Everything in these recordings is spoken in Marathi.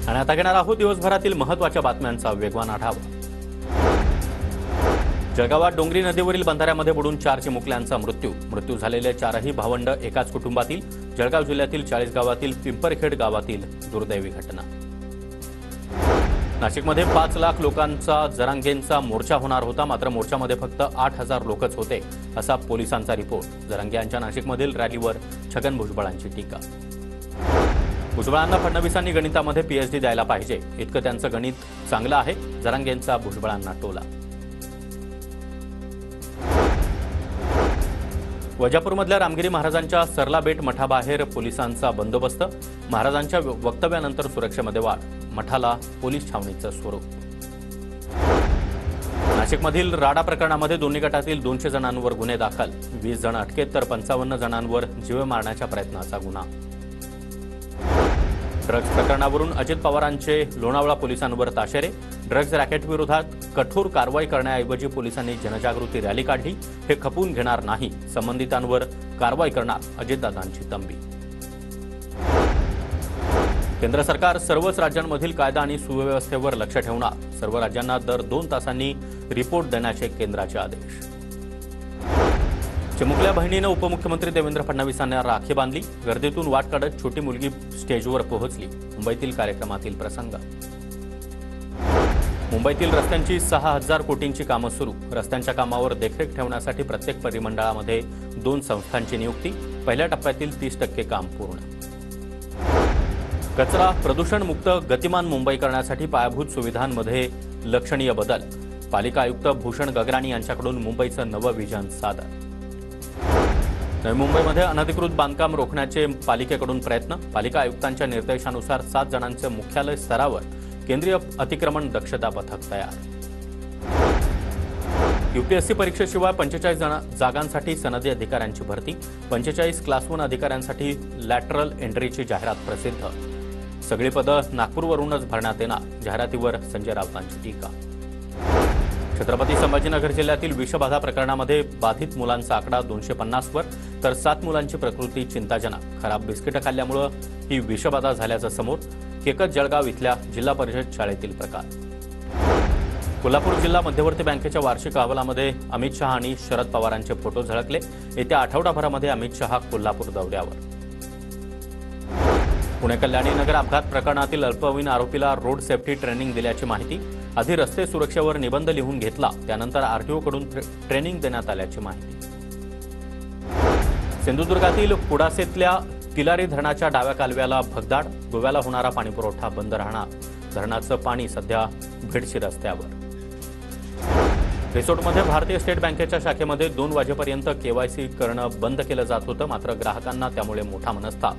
आणि आता घेणार आहोत दिवसभरातील महत्त्वाच्या बातम्यांचा वेगवान आढावा। जळगावात डोंगरी नदीवरील बंधाऱ्यामध्ये बुडून 4 चिमुकल्यांचा मृत्यू झालेले 4ही भावंड एकाच कुटुंबातील। जळगाव जिल्ह्यातील 40 गावातील पिंपरखेड गावातील दुर्दैवी घटना। नाशिकमध्ये 5 लाख लोकांचा जरांगेंचा मोर्चा होणार होता, मात्र मोर्चामध्ये फक्त 8000 लोकच होते असा पोलिसांचा रिपोर्ट। जरांगे यांच्या नाशिकमधील रॅलीवर छगन भुजबळांची टीका। भुजबळांना फडणवीसांनी गणितामध्ये पीएचडी द्यायला पाहिजे, इतकं त्यांचं गणित चांगलं आहे, जरांगेंचा भुजबळांना टोला। वजापूरमधल्या रामगिरी महाराजांच्या सरला बेट मठाबाहेर पोलिसांचा बंदोबस्त। महाराजांच्या वक्तव्यानंतर सुरक्षेमध्ये वाढ, मठाला पोलीस छावणीचं स्वरूप। नाशिकमधील राडा प्रकरणामध्ये दोन्ही गटातील 200 जणांवर गुन्हे दाखल, 20 जण अटकेत तर 55 जणांवर जीवे मारण्याच्या प्रयत्नाचा गुन्हा। ड्रग्ज प्रकरणावरून अजित पवारांचे लोणावळा पोलिसांवर ताशेरे। ड्रग्ज रॅकेटविरोधात कठोर कारवाई करण्याऐवजी पोलिसांनी जनजागृती रॅली काढली, हे खपवून घेणार नाही, संबंधितांवर कारवाई करणार, अजितदादांची तंबी। केंद्र सरकार सर्वच राज्यांमधील कायदा आणि सुव्यवस्थेवर लक्ष ठेवणार, सर्व राज्यांना दर 2 तासांनी रिपोर्ट देण्याचे केंद्राचे आदेश। चिमुकल्या बहिणीनं उपमुख्यमंत्री देवेंद्र फडणवीसांना राखी बांधली, गर्दीतून वाट काढत छोटी मुलगी स्टेजवर पोहोचली। मुंबईतील कार्यक्रमातील प्रसंग। मुंबईतील रस्त्यांची 6000 कोटींची कामं सुरू, रस्त्यांच्या कामावर देखरेख ठेवण्यासाठी प्रत्येक परिमंडळामध्ये 2 संस्थांची नियुक्ती, पहिल्या टप्प्यातील 30% काम पूर्ण। कचरा प्रदूषणमुक्त गतिमान मुंबई करण्यासाठी पायाभूत सुविधांमध्ये लक्षणीय बदल, पालिका आयुक्त भूषण गगराणी यांच्याकडून मुंबईचं नवं विजन सादर। नवी मुंबईमध्ये अनधिकृत बांधकाम रोखण्याचे पालिकेकडून प्रयत्न, पालिका आयुक्तांच्या निर्देशानुसार 7 जणांचे मुख्यालय स्तरावर केंद्रीय अतिक्रमण दक्षता पथक तयार। यूपीएससी परीक्षेशिवाय 45 जागांसाठी सनदी अधिकाऱ्यांची भरती, 45 क्लास 1 अधिकाऱ्यांसाठी लॅटरल एंट्रीची जाहिरात प्रसिद्ध, सगळी पदं नागपूरवरूनच भरण्यात येणार, जाहिरातीवर संजय राऊतांची टीका। छत्रपती संभाजीनगर जिल्ह्यातील विषबाधा प्रकरणामध्ये बाधित मुलांचा आकडा 250 वर, तर 7 मुलांची प्रकृती चिंताजनक, खराब बिस्किटं खाल्ल्यामुळे ही विषबाधा झाल्याचं समोर। केकत जळगाव इथल्या जिल्हा परिषद शाळेतील प्रकार। कोल्हापूर जिल्हा मध्यवर्ती बँकेच्या वार्षिक अहवालामध्ये अमित शहा आणि शरद पवारांचे फोटो झळकले, येत्या आठवडाभरामध्ये अमित शहा कोल्हापूर दौऱ्यावर। पुणे कल्याणी नगर अपघात प्रकरणातील अल्पवयीन आरोपीला रोड सेफ्टी ट्रेनिंग दिल्याची माहिती, आधी रस्ते सुरक्षेवर निबंध लिहून घेतला, त्यानंतर आरटीओकडून ट्रेनिंग देण्यात आल्याची माहिती। सिंधुदुर्गातील कुडासेतल्या तिलारी धरणाच्या डाव्या कालव्याला भगदाड, गोव्याला होणारा पाणीपुरवठा बंद राहणार, धरणाचं पाणी सध्या भिडशी रस्त्यावर। रिसोर्टमध्ये भारतीय स्टेट बँकेच्या शाखेमध्ये 2 वाजेपर्यंत केवायसी करणं बंद केलं जात होतं, मात्र ग्राहकांना त्यामुळे मोठा मनस्ताप।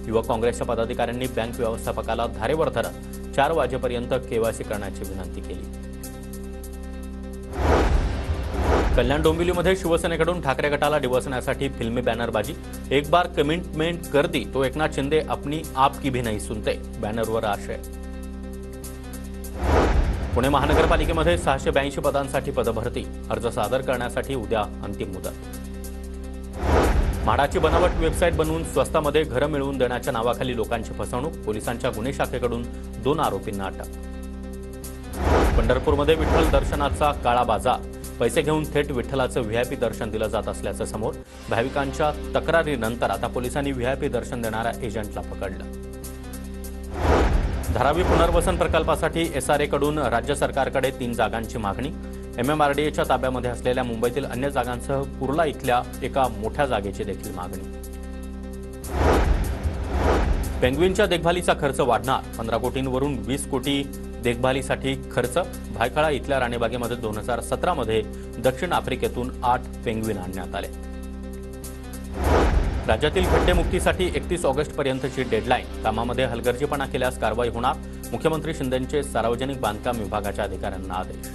युवक काँग्रेसच्या पदाधिकाऱ्यांनी बँक व्यवस्थापकाला धारेवर धरत 4 वाजेपर्यंत केवायसी करण्याची विनंती केली। कल्याण डोंबिवलीमध्ये शिवसेनेकडून ठाकरे गटाला डिवचण्यासाठी फिल्मी बॅनरबाजी, एक बार कमिटमेंट कर दी तो एकनाथ शिंदे अपनी आपकी भी नहीं सुनते, बॅनरवर आशय। पुणे महानगरपालिकेमध्ये 682 पदांसाठी पदभरती, अर्ज सादर करण्यासाठी उद्या अंतिम मुदत। म्हाडाची बनावट वेबसाईट बनवून स्वस्तामध्ये घरं मिळवून देण्याच्या नावाखाली लोकांची फसवणूक, पोलिसांच्या गुन्हे शाखेकडून 2 आरोपींना अटक। पंढरपूरमध्ये विठ्ठल दर्शनाचा काळा बाजार, पैसे घेऊन थेट विठ्ठलाचं व्हीआयपी दर्शन दिलं जात असल्याचं समोर, भाविकांच्या तक्रारीनंतर आता पोलिसांनी व्हीआयपी दर्शन देणाऱ्या एजंटला पकडलं। धारावी पुनर्वसन प्रकल्पासाठी एसआरएकडून राज्य सरकारकडे 3 जागांची मागणी, एमएमआरडीएच्या ताब्यामध्ये असलेल्या मुंबईतील अन्य जागांसह कुर्ला इथल्या एका मोठ्या जागेची देखील मागणी। पेंग्विनच्या देखभालीचा खर्च वाढणार, 15 कोटींवरून 20 कोटी देखभालीसाठी खर्च। भायखळा इथल्या राणीबागेमध्ये 2017 मध्ये दक्षिण आफ्रिकेतून 8 पेंग्विन आणण्यात आले। राज्यातील खड्डेमुक्तीसाठी 31 ऑगस्टपर्यंतची डेडलाईन, कामामध्ये हलगर्जीपणा केल्यास कारवाई होणार, मुख्यमंत्री शिंदेंचे सार्वजनिक बांधकाम विभागाच्या अधिकाऱ्यांना आदेश।